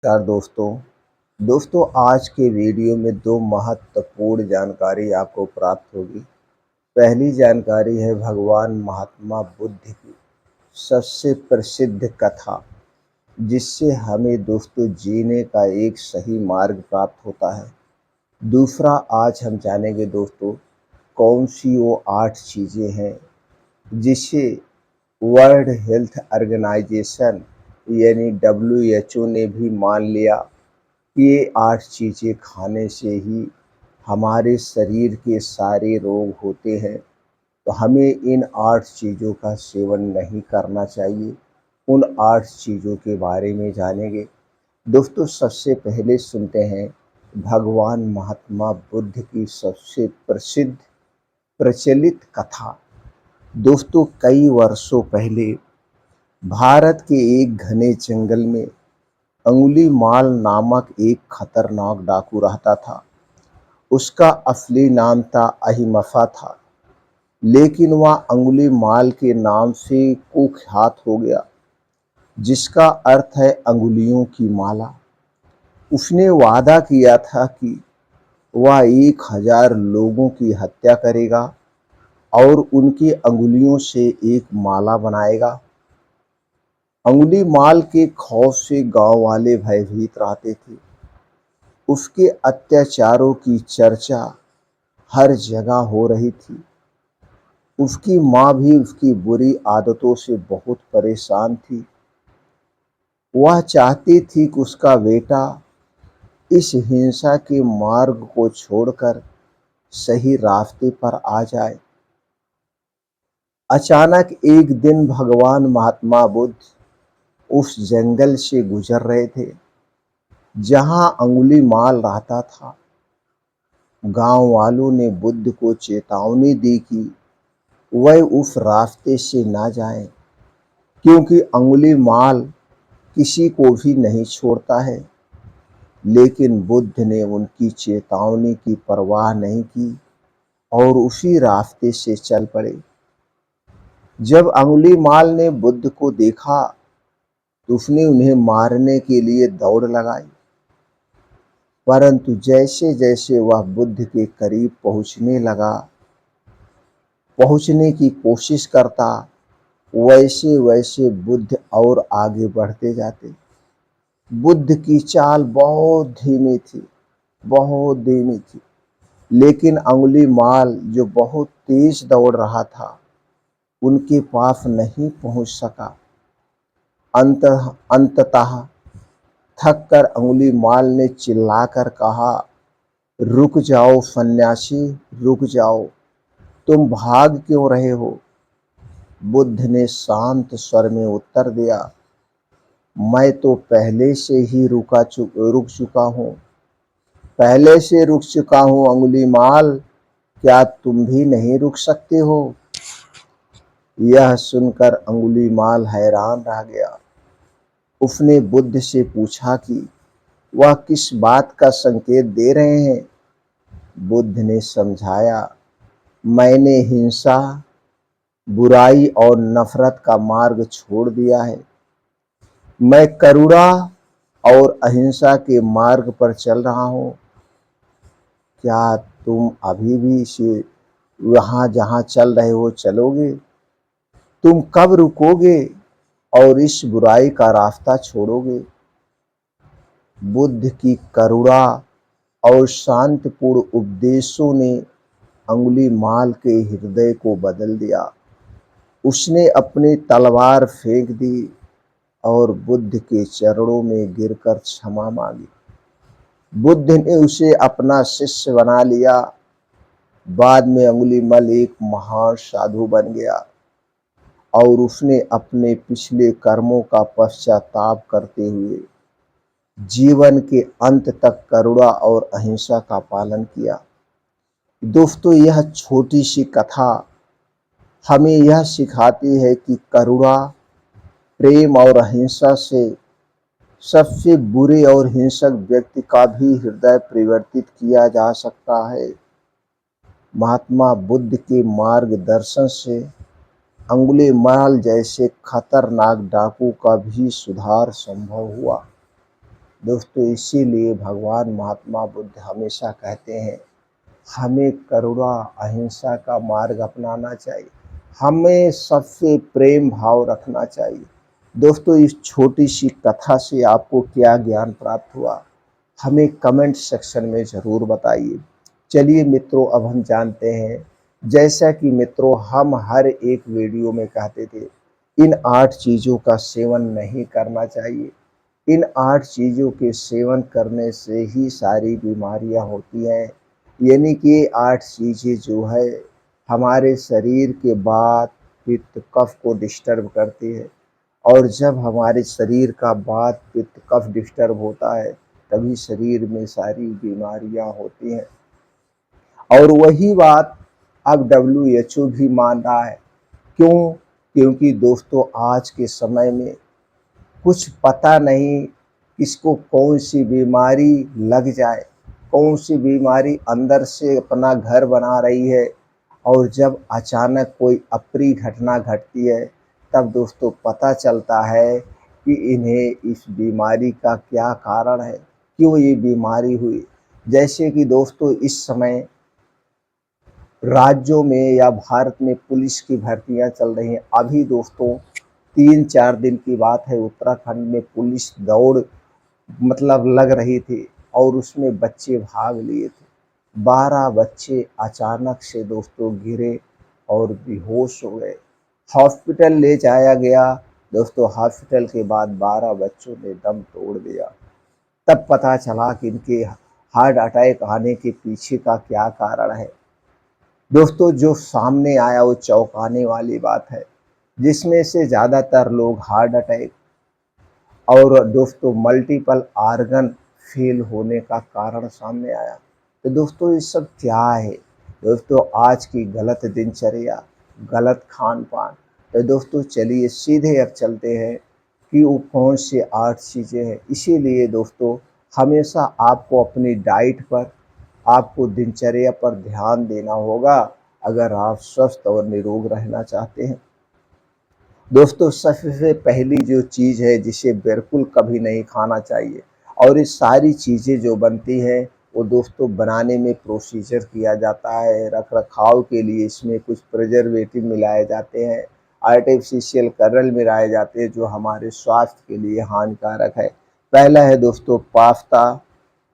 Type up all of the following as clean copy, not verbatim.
नमस्कार दोस्तों आज के वीडियो में दो महत्वपूर्ण जानकारी आपको प्राप्त होगी। पहली जानकारी है भगवान महात्मा बुद्ध की सबसे प्रसिद्ध कथा, जिससे हमें दोस्तों जीने का एक सही मार्ग प्राप्त होता है। दूसरा, आज हम जानेंगे दोस्तों कौन सी वो 8 चीज़ें हैं जिसे वर्ल्ड हेल्थ ऑर्गेनाइजेशन यानी WHO ने भी मान लिया। ये 8 चीज़ें खाने से ही हमारे शरीर के सारे रोग होते हैं, तो हमें इन 8 चीज़ों का सेवन नहीं करना चाहिए। उन 8 चीज़ों के बारे में जानेंगे। दोस्तों सबसे पहले सुनते हैं भगवान महात्मा बुद्ध की सबसे प्रसिद्ध प्रचलित कथा। दोस्तों कई वर्षों पहले भारत के एक घने जंगल में अंगुलीमाल नामक एक खतरनाक डाकू रहता था। उसका असली नाम था अहिमसा था, लेकिन वह अंगुलीमाल के नाम से कुख्यात हो गया, जिसका अर्थ है अंगुलियों की माला। उसने वादा किया था कि वह 1000 लोगों की हत्या करेगा और उनकी अंगुलियों से एक माला बनाएगा। अंगुलीमाल के खौफ से गांव वाले भयभीत रहते थे। उसके अत्याचारों की चर्चा हर जगह हो रही थी। उसकी माँ भी उसकी बुरी आदतों से बहुत परेशान थी। वह चाहती थी कि उसका बेटा इस हिंसा के मार्ग को छोड़कर सही रास्ते पर आ जाए। अचानक एक दिन भगवान महात्मा बुद्ध उस जंगल से गुजर रहे थे जहां अंगुलीमाल रहता था। गांव वालों ने बुद्ध को चेतावनी दी कि वह उस रास्ते से ना जाएं, क्योंकि अंगुलीमाल किसी को भी नहीं छोड़ता है। लेकिन बुद्ध ने उनकी चेतावनी की परवाह नहीं की और उसी रास्ते से चल पड़े। जब अंगुलीमाल ने बुद्ध को देखा तो उसने उन्हें मारने के लिए दौड़ लगाई, परंतु जैसे जैसे वह बुद्ध के करीब पहुंचने की कोशिश करता, वैसे वैसे बुद्ध और आगे बढ़ते जाते। बुद्ध की चाल बहुत धीमी थी, लेकिन अंगुलीमाल जो बहुत तेज दौड़ रहा था, उनके पास नहीं पहुंच सका। अंततः थक कर अंगुलीमाल ने चिल्लाकर कहा, रुक जाओ सन्यासी, रुक जाओ, तुम भाग क्यों रहे हो? बुद्ध ने शांत स्वर में उत्तर दिया, मैं तो पहले से ही रुक चुका हूँ अंगुलीमाल, क्या तुम भी नहीं रुक सकते हो? यह सुनकर अंगुलीमाल हैरान रह गया। उसने बुद्ध से पूछा कि वह किस बात का संकेत दे रहे हैं। बुद्ध ने समझाया, मैंने हिंसा, बुराई और नफरत का मार्ग छोड़ दिया है। मैं करुणा और अहिंसा के मार्ग पर चल रहा हूँ। क्या तुम अभी भी इसे वहां जहां चल रहे हो चलोगे? तुम कब रुकोगे और इस बुराई का रास्ता छोड़ोगे? बुद्ध की करुणा और शांतिपूर्ण उपदेशों ने अंगुलीमाल के हृदय को बदल दिया। उसने अपनी तलवार फेंक दी और बुद्ध के चरणों में गिरकर क्षमा मांगी। बुद्ध ने उसे अपना शिष्य बना लिया। बाद में अंगुलीमाल एक महान साधु बन गया और उसने अपने पिछले कर्मों का पश्चाताप करते हुए जीवन के अंत तक करुणा और अहिंसा का पालन किया। दोस्तों यह छोटी सी कथा हमें यह सिखाती है कि करुणा, प्रेम और अहिंसा से सबसे बुरे और हिंसक व्यक्ति का भी हृदय परिवर्तित किया जा सकता है। महात्मा बुद्ध के मार्गदर्शन से अंगुलीमाल जैसे खतरनाक डाकू का भी सुधार संभव हुआ। दोस्तों इसीलिए भगवान महात्मा बुद्ध हमेशा कहते हैं हमें करुणा अहिंसा का मार्ग अपनाना चाहिए, हमें सबसे प्रेम भाव रखना चाहिए। दोस्तों इस छोटी सी कथा से आपको क्या ज्ञान प्राप्त हुआ, हमें कमेंट सेक्शन में ज़रूर बताइए। चलिए मित्रों, अब हम जानते हैं, जैसा कि मित्रों हम हर एक वीडियो में कहते थे, इन 8 चीज़ों का सेवन नहीं करना चाहिए। इन 8 चीज़ों के सेवन करने से ही सारी बीमारियां होती हैं। यानी कि ये 8 चीज़ें जो है हमारे शरीर के वात, पित्त, कफ को डिस्टर्ब करती है। और जब हमारे शरीर का वात, पित्त, कफ डिस्टर्ब होता है तभी शरीर में सारी बीमारियां होती हैं। और वही बात अब WHO भी मान रहा है। क्यों? क्योंकि दोस्तों आज के समय में कुछ पता नहीं किसको कौन सी बीमारी लग जाए, कौन सी बीमारी अंदर से अपना घर बना रही है। और जब अचानक कोई अप्रिय घटना घटती है तब दोस्तों पता चलता है कि इन्हें इस बीमारी का क्या कारण है, क्यों ये बीमारी हुई। जैसे कि दोस्तों इस समय राज्यों में या भारत में पुलिस की भर्तियां चल रही हैं। अभी दोस्तों 3-4 दिन की बात है, उत्तराखंड में पुलिस दौड़ लग रही थी और उसमें बच्चे भाग लिए थे। 12 बच्चे अचानक से दोस्तों गिरे और बेहोश हो गए। हॉस्पिटल ले जाया गया दोस्तों, हॉस्पिटल के बाद 12 बच्चों ने दम तोड़ दिया। तब पता चला कि इनके हार्ट अटैक आने के पीछे का क्या कारण है। दोस्तों जो सामने आया वो चौंकाने वाली बात है, जिसमें से ज़्यादातर लोग हार्ट अटैक और दोस्तों मल्टीपल आर्गन फेल होने का कारण सामने आया। तो दोस्तों ये सब क्या है? दोस्तों आज की गलत दिनचर्या, गलत खान पान। तो दोस्तों चलिए सीधे अब चलते हैं कि वो कौन से 8 चीज़ें हैं। इसीलिए दोस्तों हमेशा आपको अपनी डाइट पर, आपको दिनचर्या पर ध्यान देना होगा अगर आप स्वस्थ और निरोग रहना चाहते हैं। दोस्तों सबसे पहली जो चीज़ है जिसे बिल्कुल कभी नहीं खाना चाहिए, और ये सारी चीज़ें जो बनती हैं वो दोस्तों बनाने में प्रोसीजर किया जाता है, रख रखाव के लिए इसमें कुछ प्रिजर्वेटिव मिलाए जाते हैं, आर्टिफिशियल कलर मिलाए जाते हैं जो हमारे स्वास्थ्य के लिए हानिकारक है। पहला है दोस्तों पास्ता,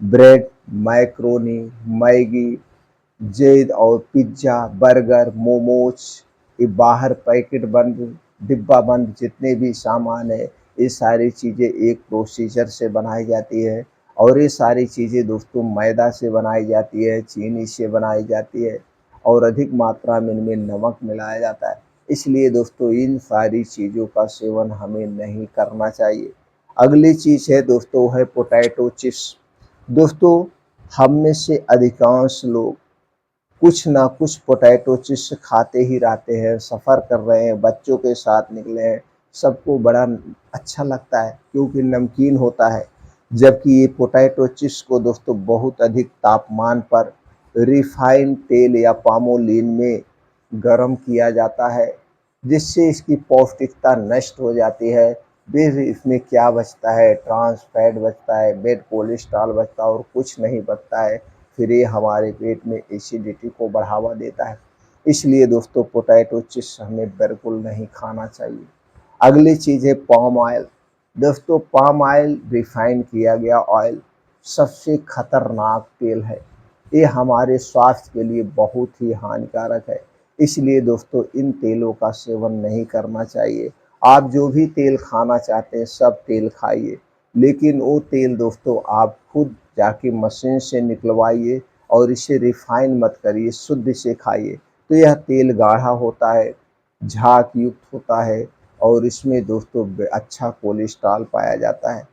ब्रेड, मैक्रोनी, मैगी, जेद और पिज्ज़ा, बर्गर, मोमोज, ये बाहर पैकेट बंद, डिब्बा बंद जितने भी सामान है, ये सारी चीज़ें एक प्रोसीजर से बनाई जाती है। और ये सारी चीज़ें दोस्तों मैदा से बनाई जाती है, चीनी से बनाई जाती है और अधिक मात्रा में इनमें नमक मिलाया जाता है। इसलिए दोस्तों इन सारी चीज़ों का सेवन हमें नहीं करना चाहिए। अगली चीज़ है दोस्तों है पोटैटो चिप्स। दोस्तों हम में से अधिकांश लोग कुछ ना कुछ पोटैटो चिप्स खाते ही रहते हैं। सफ़र कर रहे हैं, बच्चों के साथ निकले हैं, सबको बड़ा अच्छा लगता है क्योंकि नमकीन होता है। जबकि ये पोटैटो चिप्स को दोस्तों बहुत अधिक तापमान पर रिफाइंड तेल या पामोलिन में गरम किया जाता है, जिससे इसकी पौष्टिकता नष्ट हो जाती है। फिर इसमें क्या बचता है? ट्रांस फैट बचता है, बैड कोलेस्ट्रॉल बचता है और कुछ नहीं बचता है। फिर ये हमारे पेट में एसिडिटी को बढ़ावा देता है। इसलिए दोस्तों पोटैटो चिप्स हमें बिल्कुल नहीं खाना चाहिए। अगली चीज़ है पाम ऑयल। दोस्तों पाम ऑयल रिफाइन किया गया ऑयल सबसे खतरनाक तेल है। ये हमारे स्वास्थ्य के लिए बहुत ही हानिकारक है। इसलिए दोस्तों इन तेलों का सेवन नहीं करना चाहिए। आप जो भी तेल खाना चाहते हैं सब तेल खाइए, लेकिन वो तेल दोस्तों आप खुद जाके मशीन से निकलवाइए और इसे रिफाइन मत करिए, शुद्ध इसे खाइए। तो यह तेल गाढ़ा होता है, झाग युक्त होता है और इसमें दोस्तों अच्छा कोलेस्ट्रॉल पाया जाता है।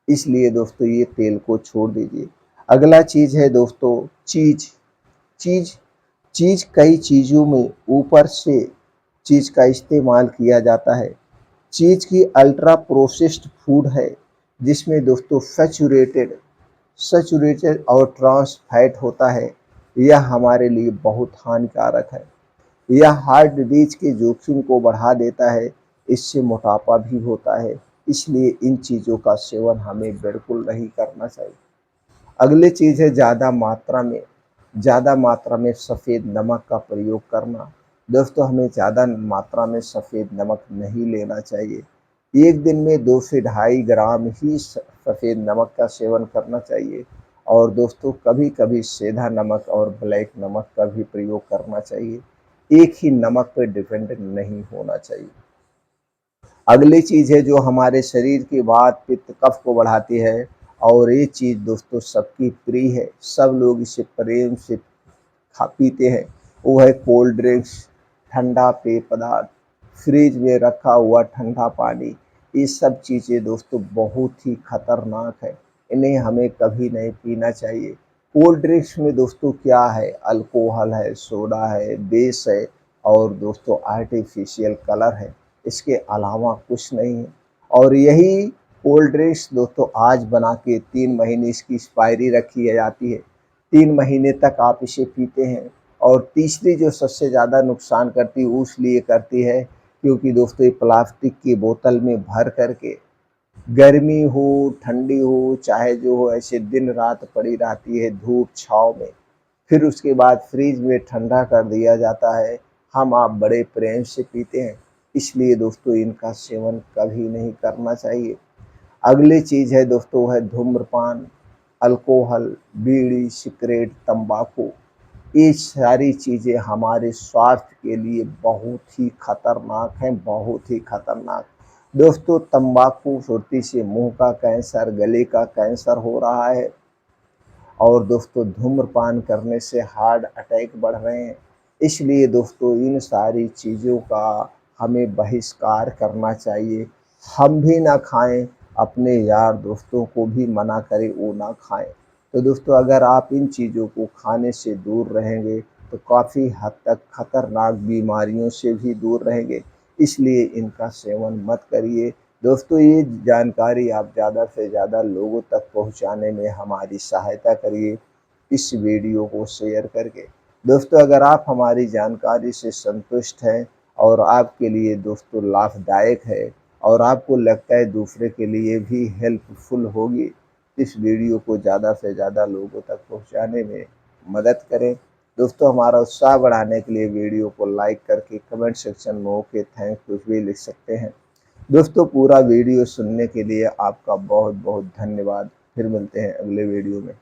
इसलिए दोस्तों ये तेल को छोड़ दीजिए। अगला चीज़ है दोस्तों चीज़। चीज़ चीज़ कई चीज़ों में ऊपर से चीज़ का इस्तेमाल किया जाता है। चीज़ की अल्ट्रा प्रोसेस्ड फूड है जिसमें दोस्तों सैचुरेटेड और ट्रांस फैट होता है। यह हमारे लिए बहुत हानिकारक है। यह हार्ट डिजीज के जोखिम को बढ़ा देता है। इससे मोटापा भी होता है। इसलिए इन चीज़ों का सेवन हमें बिल्कुल नहीं करना चाहिए। अगली चीज़ है ज़्यादा मात्रा में सफ़ेद नमक का प्रयोग करना। दोस्तों हमें ज़्यादा मात्रा में सफ़ेद नमक नहीं लेना चाहिए। एक दिन में 2 से ढाई ग्राम ही सफ़ेद नमक का सेवन करना चाहिए और दोस्तों कभी-कभी सेंधा नमक और ब्लैक नमक का भी प्रयोग करना चाहिए। एक ही नमक पे डिपेंड नहीं होना चाहिए। अगली चीज़ है जो हमारे शरीर की वात, पित्त, कफ को बढ़ाती है और ये चीज़ दोस्तों सबकी प्रिय है। सब लोग इसे प्रेम से खा पीते हैं। वो है कोल्ड ड्रिंक्स, ठंडा पेय पदार्थ, फ्रिज में रखा हुआ ठंडा पानी। ये सब चीज़ें दोस्तों बहुत ही खतरनाक है। इन्हें हमें कभी नहीं पीना चाहिए। कोल्ड ड्रिंक्स में दोस्तों क्या है? अल्कोहल है, सोडा है, बेस है और दोस्तों आर्टिफ़िशियल कलर है। इसके अलावा कुछ नहीं है और यही कोल्ड ड्रिंक्स दोस्तों आज बना के 3 महीने इसकी एक्सपायरी रखी जाती है। 3 महीने तक आप इसे पीते हैं और तीसरी जो सबसे ज़्यादा नुकसान करती है वो इसलिए करती है क्योंकि दोस्तों ये प्लास्टिक की बोतल में भर कर के गर्मी हो, ठंडी हो, चाहे जो हो ऐसे दिन-रात पड़ी रहती है धूप-छाँव में। फिर उसके बाद फ्रिज में ठंडा कर दिया जाता है। हम आप बड़े प्रेम से पीते हैं, इसलिए दोस्तों इनका सेवन कभी नहीं करना चाहिए। अगली चीज़ है दोस्तों वो है धूम्रपान, अल्कोहल, बीड़ी, सिगरेट, तम्बाकू। ये सारी चीज़ें हमारे स्वास्थ्य के लिए बहुत ही खतरनाक हैं, बहुत ही खतरनाक। दोस्तों तम्बाकू सुर्ती से मुँह का कैंसर, गले का कैंसर हो रहा है और दोस्तों धूम्रपान करने से हार्ट अटैक बढ़ रहे हैं। इसलिए दोस्तों इन सारी चीज़ों का हमें बहिष्कार करना चाहिए। हम भी ना खाएँ, अपने यार दोस्तों को भी मना करें वो ना खाएँ। तो दोस्तों अगर आप इन चीज़ों को खाने से दूर रहेंगे तो काफ़ी हद तक खतरनाक बीमारियों से भी दूर रहेंगे। इसलिए इनका सेवन मत करिए। दोस्तों ये जानकारी आप ज़्यादा से ज़्यादा लोगों तक पहुँचाने में हमारी सहायता करिए इस वीडियो को शेयर करके। दोस्तों अगर आप हमारी जानकारी से संतुष्ट हैं और आपके लिए दोस्तों लाभदायक है और आपको लगता है दूसरे के लिए भी हेल्पफुल होगी, इस वीडियो को ज़्यादा से ज़्यादा लोगों तक पहुँचाने में मदद करें। दोस्तों हमारा उत्साह बढ़ाने के लिए वीडियो को लाइक करके कमेंट सेक्शन में ओके थैंक कुछ भी लिख सकते हैं। दोस्तों पूरा वीडियो सुनने के लिए आपका बहुत बहुत धन्यवाद। फिर मिलते हैं अगले वीडियो में।